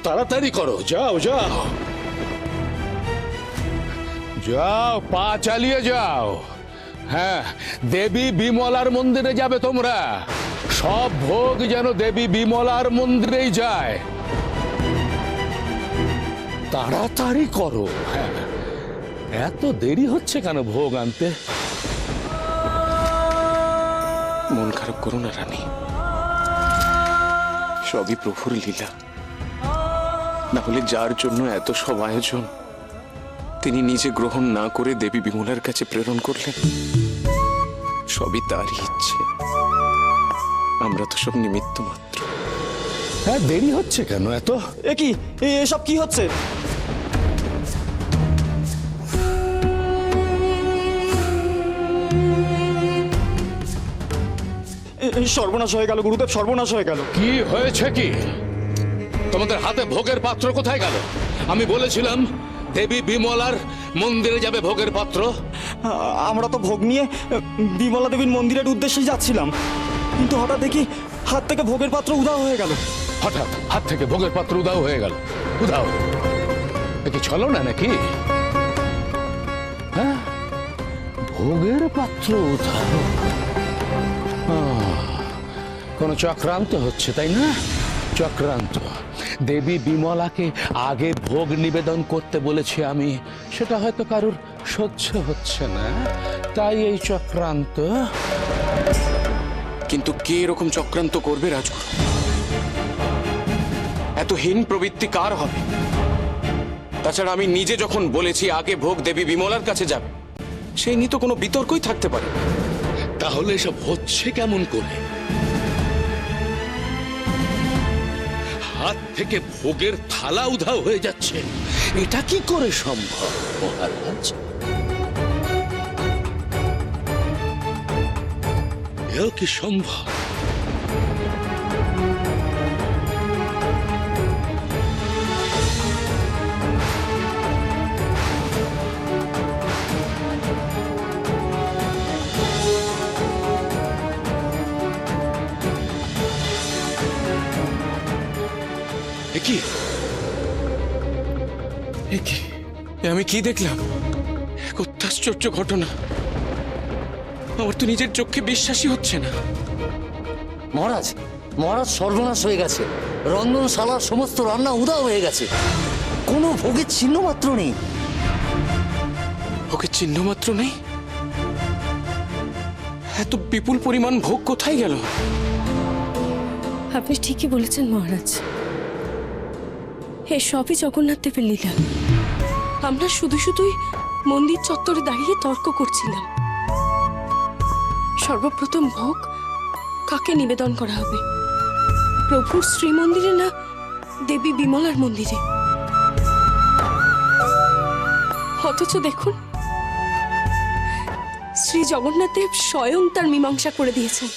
তাড়াতাড়ি করো, যাও যাও যাও, পা চালিয়ে যাও। হ্যাঁ, দেবী বিমলার মন্দিরে যাবে তোমরা। সব ভোগ যেন দেবী বিমলার মন্দিরেই যায়। তাড়াতাড়ি করো। হ্যাঁ, এত দেরি হচ্ছে কেন ভোগ আনতে? মন খারাপ করো না রানী, সবই প্রভুর লীলা। না হলে যার জন্য এত সব আয়োজন তিনি নিজে গ্রহণ না করে দেবী বিমলার কাছে প্রেরণ করলেন, সবই তারই ইচ্ছে। আমরা তো সব নিমিত্ত মাত্র। হ্যাঁ, দেরি হচ্ছে কেন এত? কি এসব কি হচ্ছে? সর্বনাশ হয়ে গেল গুরুদেব, সর্বনাশ হয়ে গেল। কি হয়েছে কি? তোমাদের হাতে ভোগের পাত্র কোথায় গেল? আমি বলেছিলাম দেবী বিমলার মন্দিরে যাবে ভোগের পাত্র। আমরা তো ভোগ নিয়ে বিমলা দেবীর মন্দিরের উদ্দেশ্যে যাচ্ছিলাম, কিন্তু হঠাৎ দেখি হাত থেকে ভোগের পাত্র উধাও হয়ে গেল। হঠাৎ হাত থেকে ভোগের পাত্র উধাও হয়ে গেল? উধাও কি ছলো না নাকি? হ্যাঁ, ভোগের পাত্র উধাও। কোন চক্রান্ত হচ্ছে, তাই না? চক্রান্ত। দেবী বিমলাকে আগে ভোগ নিবেদন করতে বলেছি আমি, সেটা হয়তো কারুর সহ্য হচ্ছে না, তাই এই চক্রান্ত। কিন্তু কে এরকম চক্রান্ত করবে রাজগুরু? এত হীন প্রবৃত্তি কার হবে? তাছাড়া আমি নিজে যখন বলেছি আগে ভোগ দেবী বিমলার কাছে যাবে, সেই নিয়ে তো কোনো বিতর্কই থাকতে পারে। তাহলে এসব হচ্ছে কেমন করে? হাত থেকে ভোগের থালা উধাও হয়ে যাচ্ছে, এটা কি করে সম্ভব মহারাজ? এও কি সম্ভব? কি আমি কি দেখলাম? এক অত্যাশ্চর্য ঘটনা। আমার তো নিজের চোখে বিশ্বাসই হচ্ছে না। মহারাজ, মহারাজ, সর্বনাশ হয়ে গেছে। রন্ধনশালার সমস্ত রান্না উধাও হয়ে গেছে, কোনো ভোগের চিহ্ন মাত্র নেই। ভোগের চিহ্ন মাত্র নেই? এত বিপুল পরিমাণ ভোগ কোথায় গেল? আপনি ঠিকই বলেছেন মহারাজ, এ সবই জগন্নাথ দেবের লীলা। আমরা শুধুই মন্দির চত্বরে দাঁড়িয়ে তর্ক করছিলাম সর্বপ্রথম ভোগ কাকে নিবেদন করা হবে, প্রভুর শ্রীমন্দিরে না দেবী বিমলার মন্দিরে। অথচ দেখুন, শ্রী জগন্নাথ দেব স্বয়ং তার মীমাংসা করে দিয়েছেন।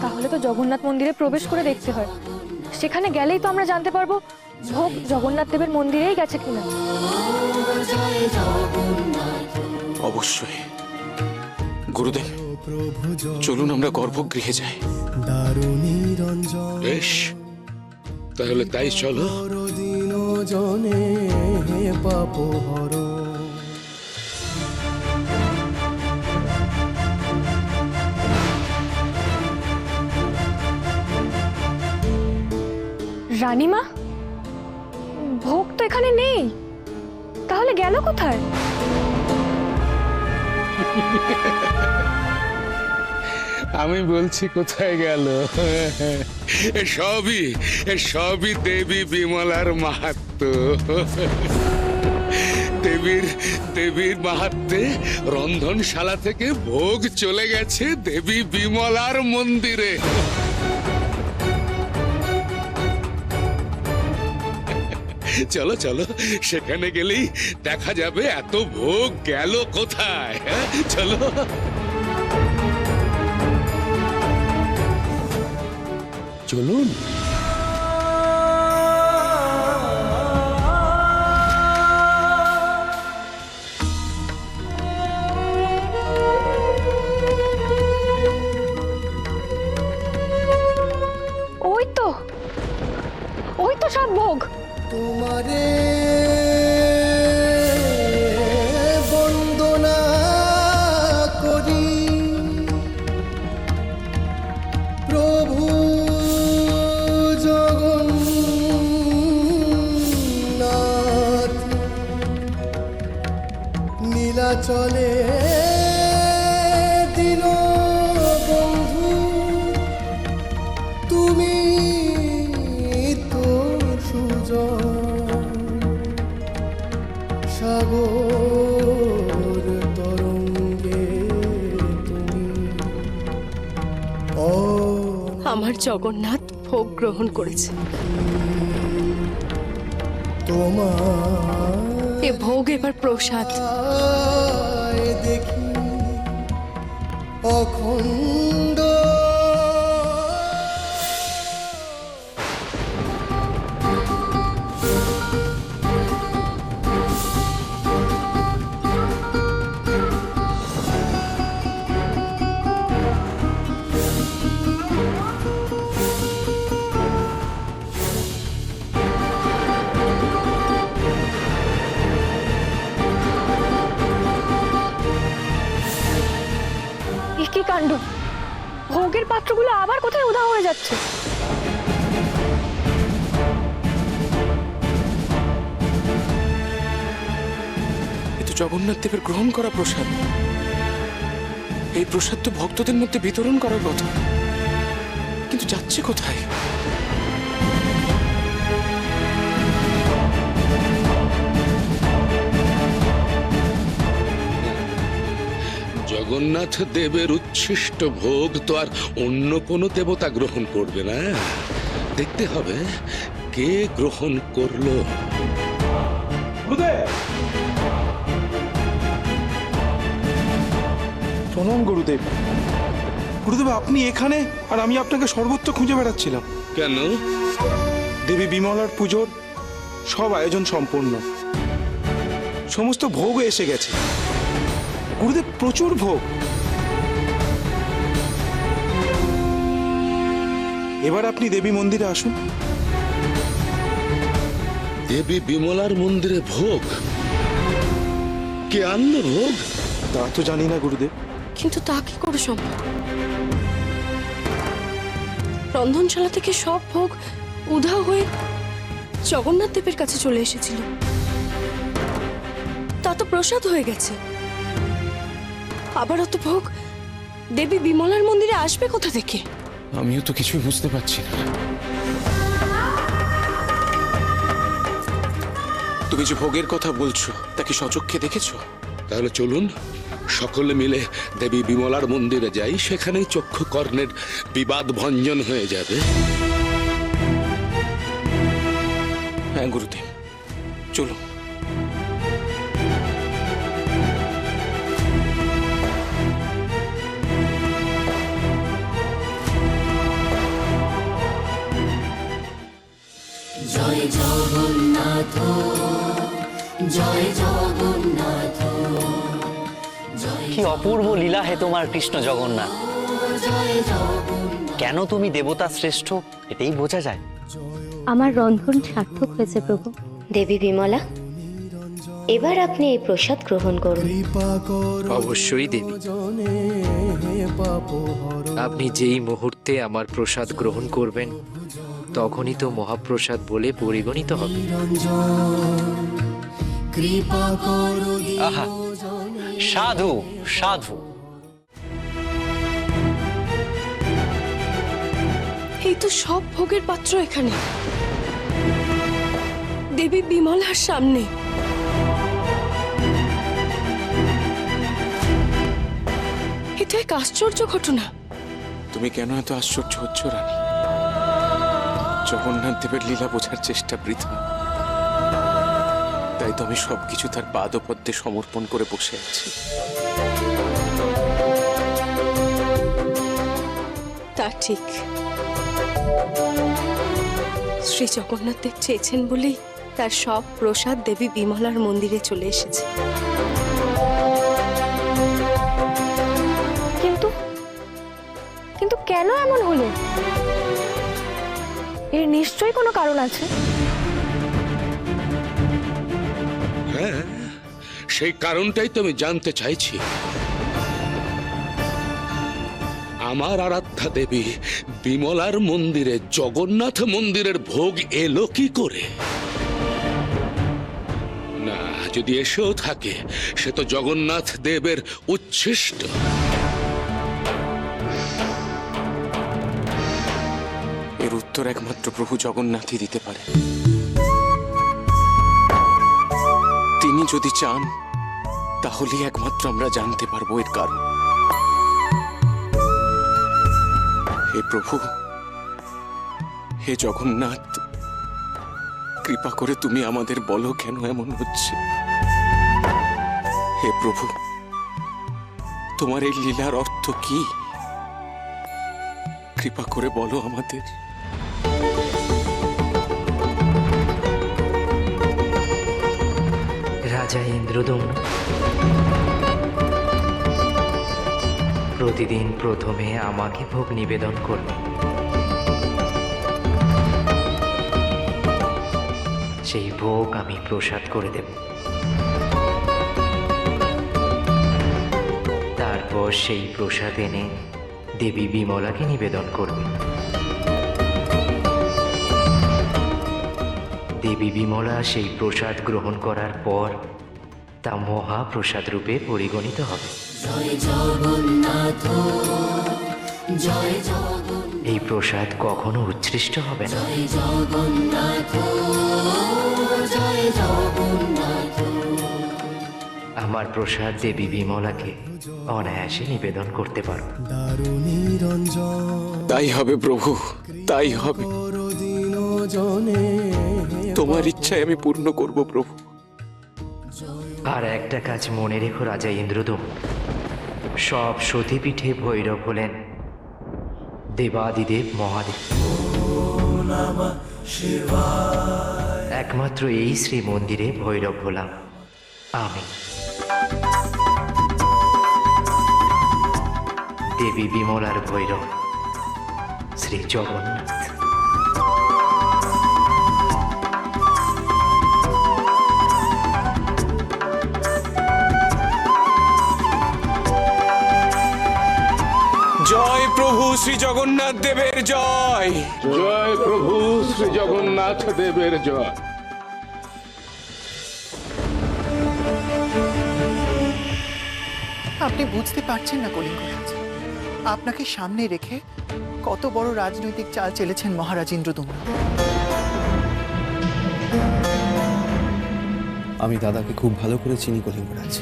তাহলে তো জগন্নাথ মন্দিরে প্রবেশ করে দেখতে হয়, সেখানে গেলেই তো আমরা জানতে পারবো ভোগ জগন্নাথ দেবের মন্দিরেই গেছে কিনা। অবশ্যই। গুরুদেব, চলুন আমরা গর্ভগৃহে যাই। বেশ, তাহলে তাই চলো। রানীমা, ভোগ তো এখানে নেই, তাহলে গেল কোথায়? আমি বলছি কোথায় গেল? সবই দেবী বিমলার মাহাত্ম্য। দেবীর মাহাত্ম্যে রন্ধনশালা থেকে ভোগ চলে গেছে দেবী বিমলার মন্দিরে। চলো চলো, সেখানে গেলেই দেখা যাবে এত ভোগ গেল কোথায়। চলো। চলুন। ওই তো তোমারে বন্দনা করি প্রভু জগন্নাথ নীলাচলে দিন বন্ধু তুমি তো সুজন সাগর তরঙ্গে তুমি আমার জগন্নাথ ভোগ গ্রহণ করেছে। তোমার এ ভোগ এবার প্রসাদ। দেখি অখণ্ড এ কি কাণ্ড! ভোগের পাত্রগুলো আবার কোথায় উধাও হয়ে যাচ্ছে? এ তো জগন্নাথ দেবের গ্রহণ করা প্রসাদ। এই প্রসাদ তো ভক্তদের মধ্যে বিতরণ করার কথা, কিন্তু যাচ্ছে কোথায়? জগন্নাথ দেবের উচ্ছিষ্ট ভোগ তো আর অন্য কোনো দেবতা গ্রহণ করবে না। দেখতে হবে কে গ্রহণ করলো। প্রণাম গুরুদেব। গুরুদেব, আপনি এখানে আর আমি আপনাকে সর্বত্র খুঁজে বেড়াচ্ছিলাম। কেন? দেবী বিমলার পুজোর সব আয়োজন সম্পূর্ণ, সমস্ত ভোগও এসে গেছে। গুরুদেব, প্রচুর ভোগ। এবার আপনি দেবী মন্দিরে আসুন। দেবী বিমলার মন্দিরে ভোগ? কে আনলো ভোগ? তা তো জানি না গুরুদেব। কিন্তু তা কি করে সম্ভব? রন্ধনশালা থেকে সব ভোগ উধাও হয়ে জগন্নাথ দেবের কাছে চলে এসেছিল। তা তো প্রসাদ হয়ে গেছে। আবার অত ভোগ দেবী বিমলার মন্দিরে আসবে কোথা থেকে? আমিও তো কিছুই বুঝতে পারছি না। তুমি যে ভোগের কথা বলছো তা কি সচক্ষে দেখেছো? তাহলে চলুন সকলে মিলে দেবী বিমলার মন্দিরে যাই, সেখানেই চক্ষু কর্ণের বিবাদ ভঞ্জন হয়ে যাবে। হ্যাঁ গুরুদেব, চলো। জয় জগন্নাথ, জয় জগন্নাথ। কি অপূর্ব লীলা হে তোমার কৃষ্ণ জগন্নাথ। কেন তুমি দেবতা শ্রেষ্ঠ এটাই বোঝা যায়। আমার রন্ধন সার্থক হয়েছে প্রভু। দেবী বিমলা, এবার আপনি এই প্রসাদ গ্রহণ করুন। অবশ্যই দেবী, আপনি যেই মুহূর্তে আমার প্রসাদ গ্রহণ করবেন তখনই তো মহাপ্রসাদ বলে পরিগণিত হবে। আহা, সাধু সাধু। এই তো সব ভোগের পাত্র এখানে দেবী বিমলার সামনে। এটা এক আশ্চর্য ঘটনা। তুমি কেন এত আশ্চর্য হচ্ছ রানী? জগন্নাথ দেবের লীলা বোঝার চেষ্টা বৃথা। তাই তো আমি সবকিছু তার পাদপদ্মে সমর্পণ করে বসে আছি। তা ঠিক, শ্রী জগন্নাথ দেব চেয়েছেন বলেই তার সব প্রসাদ দেবী বিমলার মন্দিরে চলে এসেছে। কিন্তু কিন্তু কেন এমন হলো? এর নিশ্চয়ই কোনো কারণ আছে। হ্যাঁ, সেই কারণটাই তো আমি জানতে চাইছি। আমার আরাধ্যা দেবী বিমলার মন্দিরে জগন্নাথ মন্দিরের ভোগ এলো কি করে? না, যদি এসেও থাকে সে তো জগন্নাথ দেবের উচ্ছিষ্ট। এর উত্তর একমাত্র প্রভু জগন্নাথই দিতে পারে। তিনি যদি চান তাহলেই একমাত্র আমরা জানতে পারবো এর কারণ। হে প্রভু, হে জগন্নাথ, কৃপা করে তুমি আমাদের বলো কেন এমন হচ্ছে। হে প্রভু, তোমার এই লীলার অর্থ কি? কৃপা করে বলো আমাদের। রাজা ইন্দ্রদম্ন প্রতিদিন প্রথমে আমাকে ভোগ নিবেদন করবে। সেই ভোগ আমি প্রসাদ করে দেব। তারপর সেই প্রসাদ এনে দেবী বিমলাকে নিবেদন করবে। দেবী বিমলা সেই প্রসাদ গ্রহণ করার পর তা মহাপ্রসাদ রূপে পরিগণিত হবে। জয় জগন্নাথ, জয় জগন্নাথ, এই প্রসাদ কখনো উচ্ছিষ্ট হবে না। জয় জগন্নাথ, জয় জগন্নাথ। আমার প্রসাদ দেবী বিমলাকে অনায়াসে নিবেদন করতে পারব। দারুণী রঞ্জন তাই হবে প্রভু, তাই হবে। দিন জনে তোমার ইচ্ছায় আমি পূর্ণ করব প্রভু। আর একটা কাজ মনে রেখো রাজা ইন্দ্রদম্ন, সব সতীপীঠে ভৈরব হলেন দেবাদিদেব মহাদেব। একমাত্র এই শ্রী মন্দিরে ভৈরব হলাম আমি, দেবী বিমলার ভৈরব শ্রী জগন্নাথ। জয় প্রভু শ্রী জগন্নাথ দেবের জয়। জয় প্রভু শ্রী জগন্নাথ দেবের জয়। আপনি বুঝতে পারছেন না কলিঙ্গরাজ, আপনাকে সামনে রেখে কত বড় রাজনৈতিক চাল চেলেছেন মহারাজ ইন্দ্রদম্ন। আমি দাদাকে খুব ভালো করে চিনি কলিঙ্গরাজ।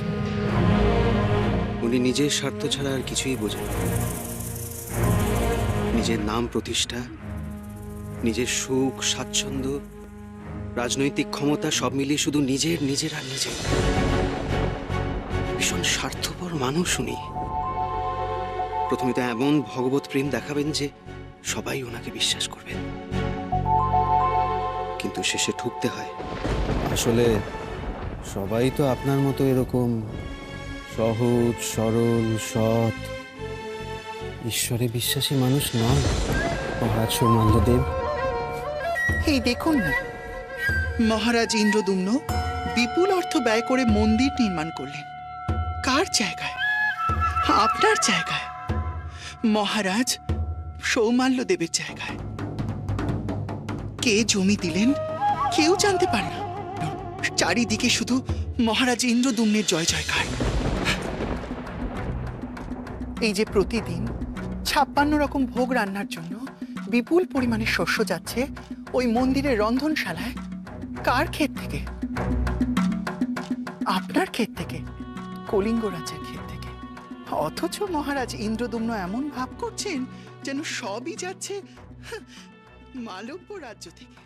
উনি নিজের স্বার্থ ছাড়া আর কিছুই বোঝেন না। নিজের নাম প্রতিষ্ঠা, নিজের সুখ স্বাচ্ছন্দ্য, রাজনৈতিক ক্ষমতা সব মিলিয়ে শুধু নিজের নিজের আর নিজের। ভীষণ স্বার্থপর মানুষ উনি। প্রথমে তো এমন ভগবত প্রেম দেখাবেন যে সবাই ওনাকে বিশ্বাস করবেন, কিন্তু শেষে ঠুকতে হয়। আসলে সবাই তো আপনার মতো এরকম সহজ সরল সৎ ঈশ্বরে বিশ্বাসী মানুষ নয় মহারাজ সৌমাল্যদেব। এই দেখুন না, মহারাজ ইন্দ্রদম্ন বিপুল অর্থ ব্যয় করে মন্দির নির্মাণ করলেন। কার জায়গায়? আপনার জায়গায়, মহারাজ সৌমাল্যদেবের জায়গায়। কে জমি দিলেন কেউ জানতে পারে না। চারিদিকে শুধু মহারাজ ইন্দ্রদম্নের জয় জয়কার। এই যে প্রতিদিন 56 রকম ভোগ রান্নার জন্য বিপুল পরিমাণে শস্য যাচ্ছে ওই মন্দিরের রন্ধনশালায়, কার ক্ষেত থেকে? আপনার ক্ষেত থেকে, কলিঙ্গরাজের ক্ষেত থেকে। অথচ মহারাজ ইন্দ্রদম্ন এমন ভাব করছেন যেন সবই যাচ্ছে মালব্য রাজ্য থেকে।